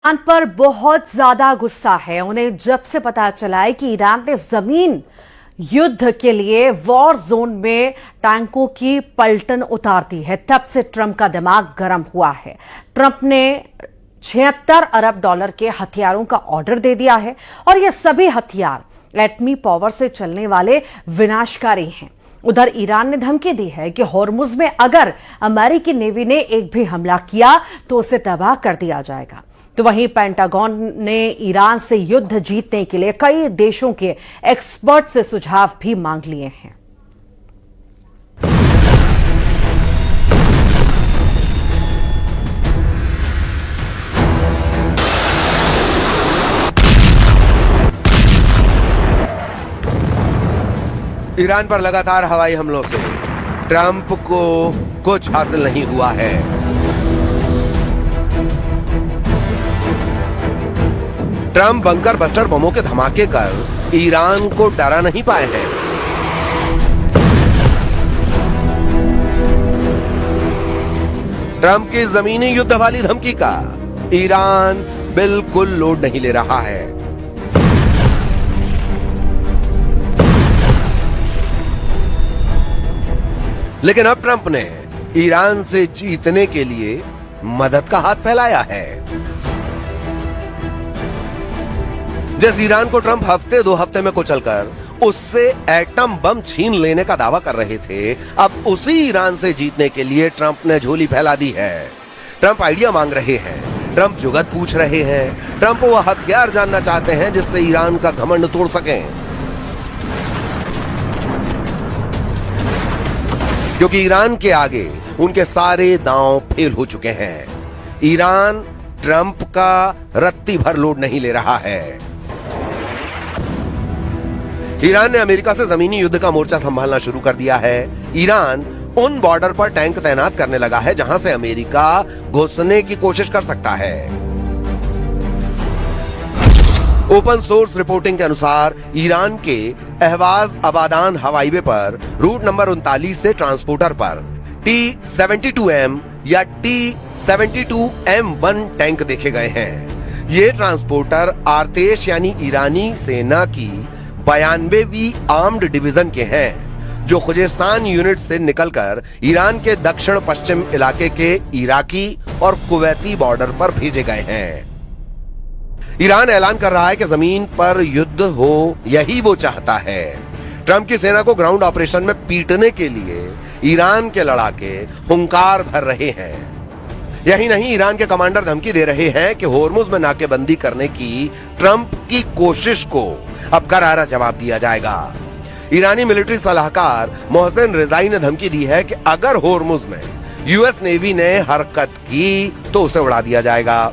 Iran पर बहुत ज्यादा गुस्सा है उन्हें जब से पता चला है कि ईरान ने जमीन युद्ध के लिए वॉर जोन में टैंकों की पलटन उतार दी है। तब से ट्रंप का दिमाग गर्म हुआ है। ट्रंप ने 76 अरब डॉलर के हथियारों का ऑर्डर दे दिया है और ये सभी हथियार एटमी पावर से चलने वाले विनाशकारी हैं। उधर ईरान ने धमकी दी है कि होर्मुज में अगर अमेरिकी नेवी ने एक भी हमला किया तो उसे तबाह कर दिया जाएगा। तो वहीं पेंटागन ने ईरान से युद्ध जीतने के लिए कई देशों के एक्सपर्ट से सुझाव भी मांग लिए हैं। ईरान पर लगातार हवाई हमलों से ट्रंप को कुछ हासिल नहीं हुआ है। ट्रंप बंकर बस्टर बमों के धमाके कर ईरान को डरा नहीं पाए हैं। ट्रंप की जमीनी युद्ध वाली धमकी का ईरान बिल्कुल लोड नहीं ले रहा है। लेकिन अब ट्रंप ने ईरान से जीतने के लिए मदद का हाथ फैलाया है। जिस ईरान को ट्रंप हफ्ते 2 हफ्ते में कुचलकर उससे एटम बम छीन लेने का दावा कर रहे थे, अब उसी ईरान से जीतने के लिए ट्रंप ने झोली फैला दी है। ट्रंप आइडिया मांग रहे हैं, ट्रंप जुगत पूछ रहे हैं, ट्रंप वो हथियार जानना चाहते हैं जिससे ईरान का घमंड तोड़ सकें। क्योंकि ईरान के आगे उनके सारे दांव फेल हो चुके हैं। ईरान ट्रंप का रत्ती भर लोड नहीं ले रहा है। ईरान ने अमेरिका से जमीनी युद्ध का मोर्चा संभालना शुरू कर दिया है। ईरान उन बॉर्डर पर टैंक तैनात करने लगा है जहां से अमेरिका घुसने की कोशिश कर सकता है। ओपन सोर्स रिपोर्टिंग के अनुसार ईरान के अहवाज अबादान हवाई वे पर रूट नंबर 39 से ट्रांसपोर्टर पर T-72M या T-72M1 टैंक देखे गए हैं। ये ट्रांसपोर्टर आर्तेश यानी ईरानी सेना की 92वीं आर्म्ड डिवीजन के हैं, जो खुजेस्तान यूनिट से निकलकर ईरान के दक्षिण पश्चिम इलाके के इराकी और कुवैती बॉर्डर पर भेजे गए हैं। ईरान ऐलान कर रहा है कि जमीन पर युद्ध हो, यही वो चाहता है। ट्रंप की सेना को ग्राउंड ऑपरेशन में पीटने के लिए ईरान के लड़ाके हुंकार भर रहे हैं। यही नहीं, ईरान के कमांडर धमकी दे रहे हैं कि होर्मुज में नाकेबंदी करने की ट्रंप की कोशिश को अब करारा जवाब दिया जाएगा। ईरानी मिलिट्री सलाहकार मोहसिन रिजाई ने धमकी दी है कि अगर होर्मुज में यूएस नेवी ने हरकत की तो उसे उड़ा दिया जाएगा।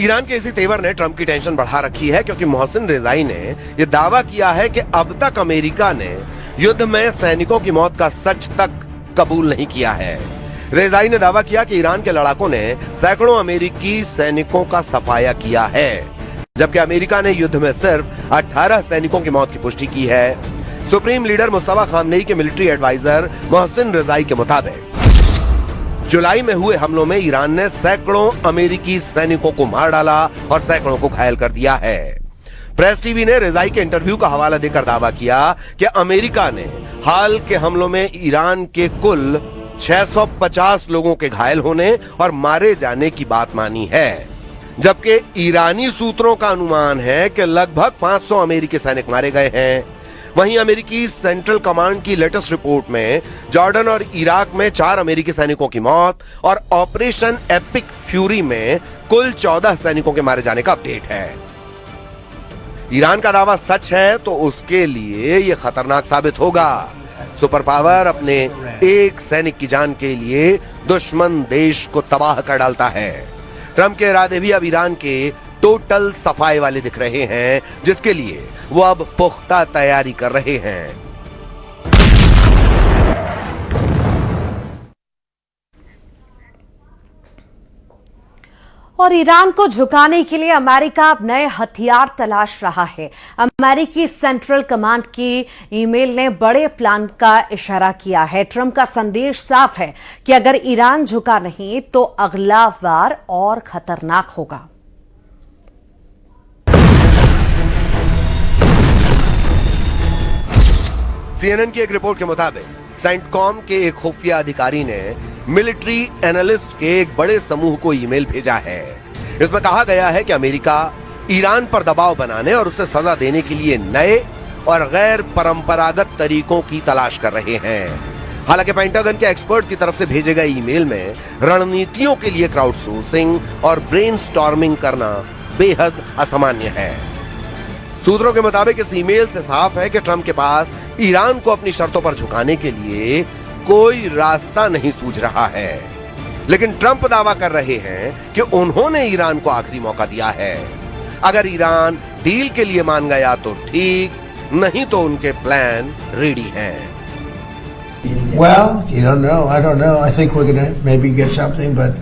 ईरान के इसी तेवर ने ट्रंप की टेंशन बढ़ा रखी है, क्योंकि मोहसिन रिजाई ने यह दावा किया है कि अब तक अमेरिका ने युद्ध में सैनिकों की मौत का सच तक कबूल नहीं किया है। रेजाई ने दावा किया कि ईरान के लड़ाकों ने सैकड़ों अमेरिकी सैनिकों का सफाया किया है, जबकि अमेरिका ने युद्ध में सिर्फ 18 सैनिकों की मौत की पुष्टि की है। सुप्रीम लीडर मुस्तफा खामनेई के मिलिट्री एडवाइजर मोहसिन रिजाई के मुताबिक जुलाई में हुए हमलों में ईरान ने सैकड़ों अमेरिकी सैनिकों को मार डाला और सैकड़ों को घायल कर दिया है। प्रेस टीवी ने रिजाई के इंटरव्यू का हवाला देकर दावा किया कि अमेरिका ने हाल के हमलों में ईरान के कुल 650 लोगों के घायल होने और मारे जाने की बात मानी है, जबकि ईरानी सूत्रों का अनुमान है कि लगभग 500 अमेरिकी सैनिक मारे गए हैं। वहीं अमेरिकी सेंट्रल कमांड की लेटेस्ट रिपोर्ट में जॉर्डन और इराक में 4 अमेरिकी सैनिकों की मौत और ऑपरेशन एपिक फ्यूरी में कुल 14 सैनिकों के मारे जाने का अपडेट है। ईरान का दावा सच है तो उसके लिए यह खतरनाक साबित होगा। सुपर पावर अपने एक सैनिक की जान के लिए दुश्मन देश को तबाह कर डालता है। ट्रंप के इरादे भी अब ईरान के टोटल सफाई वाले दिख रहे हैं, जिसके लिए वो अब पुख्ता तैयारी कर रहे हैं। और ईरान को झुकाने के लिए अमेरिका अब नए हथियार तलाश रहा है। अमेरिकी सेंट्रल कमांड की ईमेल ने बड़े प्लान का इशारा किया है। ट्रंप का संदेश साफ है कि अगर ईरान झुका नहीं तो अगला वार और खतरनाक होगा। सीएनएन की एक रिपोर्ट के मुताबिक सेंटकॉम के एक खुफिया अधिकारी ने मिलिट्री एनालिस्ट के एक बड़े समूह को ईमेल भेजा है। इसमें कहा गया है कि अमेरिका ईरान पर दबाव बनाने और उसे सजा देने के लिए नए और गैर परंपरागत तरीकों की तलाश कर रहे हैं। हालांकि पेंटागन के एक्सपर्ट्स की तरफ से भेजे गए ईमेल में रणनीतियों के लिए क्राउडसोर्सिंग और ब्रेनस्टॉर्मिंग करना बेहद असामान्य है। सूत्रों के मुताबिक इस ईमेल से साफ है कि ट्रंप के पास ईरान को अपनी शर्तों पर झुकाने के लिए कोई रास्ता नहीं सूझ रहा है। लेकिन ट्रंप दावा कर रहे हैं कि उन्होंने ईरान को आखिरी मौका दिया है। अगर ईरान डील के लिए मान गया तो ठीक, नहीं तो उनके प्लान रेडी हैं। Well, you don't know. I don't know. I think we're going to maybe get something, but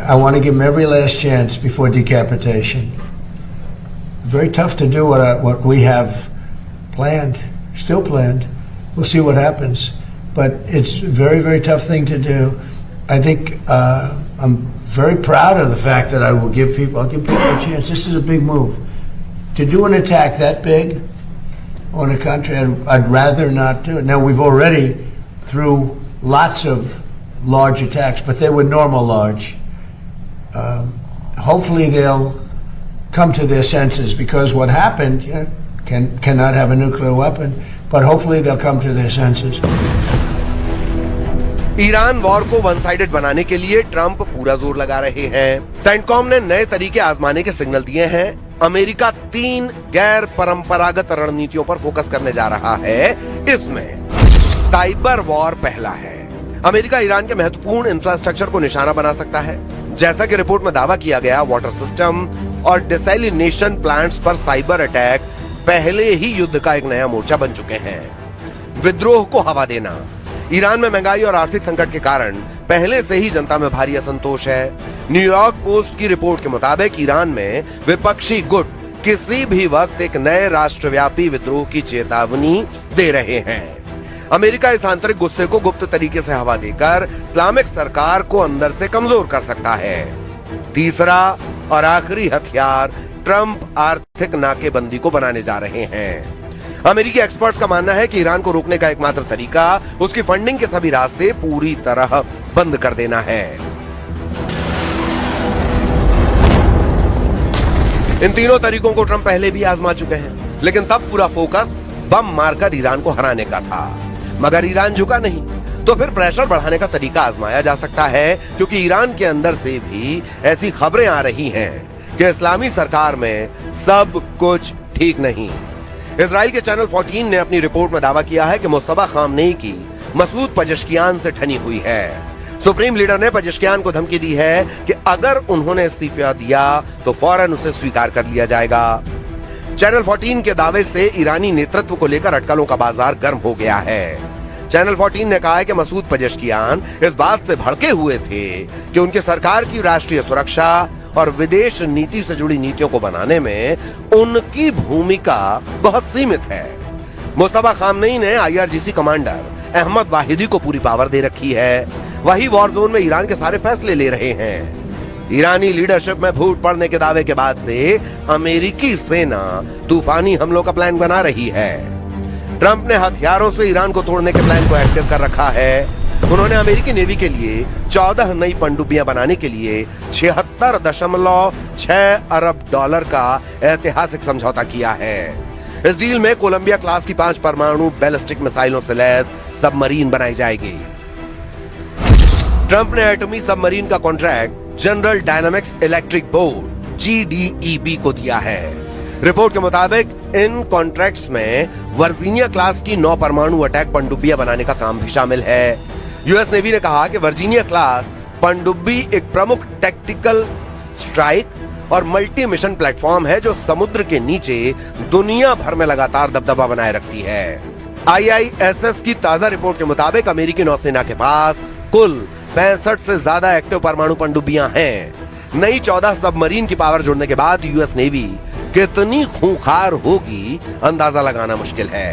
I want to give them every last chance before decapitation. Very tough to do what we have planned, still planned. We'll see what happens, but it's a very, very tough thing to do. I think I'm very proud of the fact that I'll give people a chance. This is a big move. To do an attack that big on a country, I'd rather not do it. Now, we've already through lots of large attacks, but they were normal large. Hopefully they'll come to their senses, because what happened, cannot have a nuclear weapon, but hopefully they'll come to their senses. Iran war को one sided बनाने के लिए Trump पूरा जोर लगा रहे हैं। CENTCOM ने नए तरीके आजमाने के सिग्नल दिए हैं। अमेरिका 3 गैर परंपरागत रणनीतियों पर फोकस करने जा रहा है। इसमें साइबर वॉर पहला है। अमेरिका ईरान के महत्वपूर्ण इंफ्रास्ट्रक्चर को निशाना बना सकता है। जैसा कि रिपोर्ट में दावा किया गया, वाटर सिस्टम और डिसैलिनेशन प्लांट्स पर साइबर अटैक पहले ही युद्ध का एक नया मोर्चा बन चुके हैं। विद्रोह को हवा देना। ईरान में महंगाई और आर्थिक संकट के कारण पहले से ही जनता में भारी असंतोष है। न्यूयॉर्क पोस्ट की रिपोर्ट के मुताबिक ईरान में विपक्षी गुट किसी भी वक्त एक नए राष्ट्रव्यापी विद्रोह की चेतावनी दे रहे हैं। अमेरिका इस आंतरिक गुस्से को गुप्त तरीके से हवा देकर इस्लामिक सरकार को अंदर से कमजोर कर सकता है। तीसरा और आखिरी हथियार ट्रंप आर्थिक नाकेबंदी को बनाने जा रहे हैं। अमेरिकी एक्सपर्ट्स का मानना है कि ईरान को रोकने का एकमात्र तरीका उसकी फंडिंग के सभी रास्ते पूरी तरह बंद कर देना है। इन तीनों तरीकों को ट्रंप पहले भी आजमा चुके हैं, लेकिन तब पूरा फोकस बम मारकर ईरान को हराने का था। मगर ईरान झुका नहीं तो फिर प्रेशर बढ़ाने का तरीका आजमाया जा सकता है, क्योंकि ईरान के अंदर से भी ऐसी खबरें आ रही हैं कि इस्लामी सरकार में सब कुछ ठीक नहीं। इजराइल के चैनल 14 ने अपनी रिपोर्ट में दावा किया है कि मुस्तफा खामनेई की मसूद पजेश्कियान से ठनी हुई है। सुप्रीम लीडर ने पजेश्कियान को धमकी दी है कि अगर उन्होंने इस्तीफा दिया तो फौरन उसे स्वीकार कर लिया जाएगा। चैनल 14 के दावे से ईरानी नेतृत्व को लेकर अटकलों का बाजार गर्म हो गया है। चैनल 14 ने कहा है कि मसूद पजेश्कियान इस बात से भड़के हुए थे कि उनकी सरकार की राष्ट्रीय सुरक्षा और विदेश नीति से जुड़ी नीतियों को बनाने में उनकी भूमिका बहुत सीमित है। मुस्तफा खामनेई ने IRGC कमांडर अहमद वाहिदी को पूरी पावर दे रखी है। वही वॉर जोन में ईरान के सारे फैसले ले रहे हैं। ईरानी लीडरशिप में फूट पड़ने के दावे के बाद से अमेरिकी सेना तूफानी हमलों का प्लान बना रही है। ट्रंप ने हथियारों से ईरान को तोड़ने के प्लान को एक्टिव कर रखा है। उन्होंने अमेरिकी नेवी के लिए 14 नई पनडुब्बियां बनाने के लिए $76.6 अरब का ऐतिहासिक समझौता किया है। इस डील में कोलंबिया क्लास की 5 परमाणु बैलिस्टिक मिसाइलों से लैस सबमरीन बनाई जाएगी। ट्रंप ने एटमी सबमरीन का contract general dynamics electric board GDEB को दिया है। रिपोर्ट के मुताबिक इन कॉन्ट्रैक्ट्स में वर्जीनिया क्लास की 9 परमाणु अटैक पनडुब्बियां बनाने का काम भी शामिल है। यूएस नेवी ने कहा कि वर्जीनिया क्लास पनडुब्बी एक प्रमुख टैक्टिकल स्ट्राइक और मल्टी मिशन प्लेटफॉर्म है जो समुद्र के नीचे दुनिया भर में लगातार दबदबा बनाए रखती है। IISS की ताजा रिपोर्ट के मुताबिक अमेरिकी नौसेना के पास कुल 65 से ज्यादा एक्टिव परमाणु पनडुब्बियां हैं। नई 14 सबमरीन की पावर जुड़ने के बाद यूएस नेवी कितनी खूंखार होगी अंदाजा लगाना मुश्किल है।